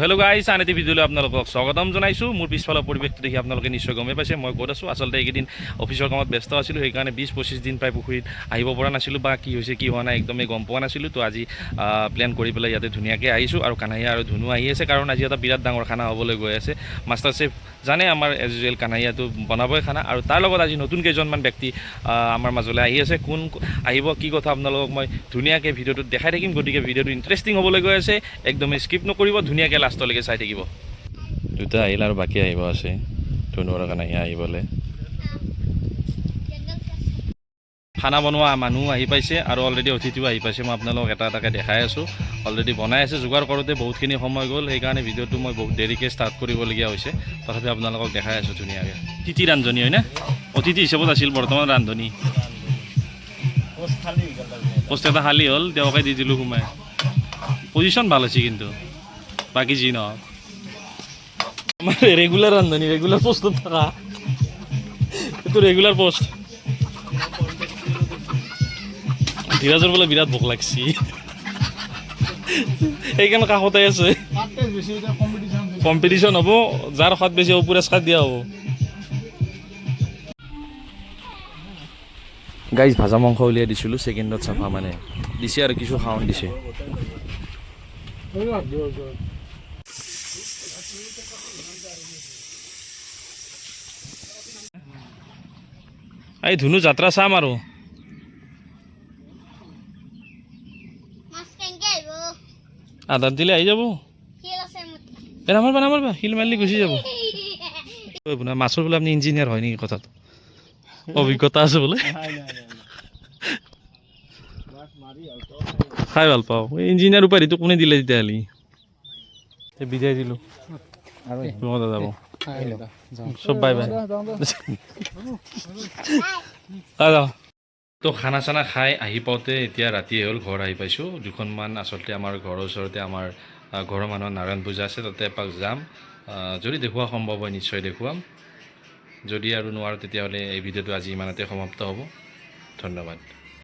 Hello' guys, আন এটি ভিডিঅ'লৈ আপোনালোকক স্বাগতম জনাইছোঁ। মোৰ পিছফালৰ পৰিৱেশটো দেখি আপোনালোকে নিশ্চয় গমেই পাইছে মই ক'ত আছোঁ। আচলতে এইকেইদিন অফিচৰ কামত ব্যস্ত আছিলোঁ, সেইকাৰণে 20-25 দিন প্ৰায় পুখুৰীত আহিব পৰা নাছিলোঁ বা কি হৈছে কি হোৱা নাই একদমেই গম পোৱা নাছিলোঁ। তো আজি প্লেন কৰি পেলাই ইয়াতে ধুনীয়াকৈ আহিছোঁ আৰু কানাইয়া আৰু ধুনু আহি আছে, কাৰণ আজি এটা বিৰাট ডাঙৰ খানা হ'বলৈ গৈ আছে। মাষ্টাৰ চেফ জানে আমাৰ এজ ইউজুৱেল কানাইয়াটো বনাবই খানা, আৰু তাৰ লগত আজি নতুন কেইজনমান ব্যক্তি আমাৰ মাজলৈ আহি আছে। কোন আহিব কি কথা আপোনালোকক মই ধুনীয়াকৈ ভিডিঅ'টোত দেখাই থাকিম, গতিকে ভিডিঅ'টো ইণ্টাৰেষ্টিং হ'বলৈ গৈ আছে। একদমেই স্কিপ নকৰিব, ধুনীয়াকৈ লাষ্টলৈকে চাই থাকিব। দুটা আহিল আৰু বাকী আহিব আছে, ধুনু আৰু কানাইয়া আহিবলৈ। খানা বনোৱা মানুহ আহি পাইছে আৰু অলৰেডি অতিথিও আহি পাইছে। মই আপোনালোকক এটা এটাকৈ দেখাই আছোঁ। অলৰেডি বনাই আছে, যোগাৰ কৰোঁতে বহুতখিনি সময় গ'ল, সেইকাৰণে ভিডিঅ'টো মই বহুত দেৰিকৈ ষ্টাৰ্ট কৰিবলগীয়া হৈছে। তথাপি আপোনালোকক দেখাই আছোঁ ধুনীয়াকৈ। তিথি ৰান্ধনী হয়নে? অতিথি হিচাপত আছিল, বৰ্তমান ৰান্ধনী। পোষ্ট এটা খালী হ'ল, তেওঁকে দি দিলোঁ সোমাই। পজিশ্যন ভাল হৈছে কিন্তু, বাকী যি নহওক আমাৰ ৰেগুলাৰ ৰান্ধনী, ৰেগুলাৰ পোষ্টত থকা, এইটো ৰেগুলাৰ পোষ্ট। ধীৰাজৰ বোলে বিৰাট ভোক লাগছি, সেইকাৰণে কাষতে আছে। কম্পিটিশ্যন হ'ব, যাৰ সোৱাদ বেছি হ'ব পুৰস্কাৰ দিয়া হ'ব। গাইজ, ভাজা মাংস উলিয়াই দিছিলোঁ ছেকেণ্ডত, চাফা মানে দিছে আৰু কিছু খাৱন দিছে। এই ধুনু যাত্ৰা চাম আৰু আধাৰ দিলে আহি যাব। নামাৰবা শিল মাৰিলে গুচি যাব। মাছৰ বোলে আপুনি ইঞ্জিনিয়াৰ হয় নেকি? কথাটো অভিজ্ঞতা আছে বোলে, খাই ভাল পাওঁ। ইঞ্জিনিয়াৰ উপাধিটো কোনে দিলে তেতিয়াহ'লে? বিদায় দিলোঁ, যাব চব বাই বাই। তো খানা চানা খাই আহি পাওঁতে এতিয়া ৰাতি হ'ল, ঘৰ আহি পাইছোঁ। দুখনমান আচলতে আমাৰ ঘৰৰ ওচৰতে আমাৰ ঘৰৰ মানুহৰ নাৰায়ণ পূজা আছে, তাতে এপাক যাম। যদি দেখুওৱা সম্ভৱ হয় নিশ্চয় দেখুৱাম, যদি আৰু নোৱাৰোঁ তেতিয়াহ'লে এই ভিডিঅ'টো আজি ইমানতে সমাপ্ত হ'ব। ধন্যবাদ।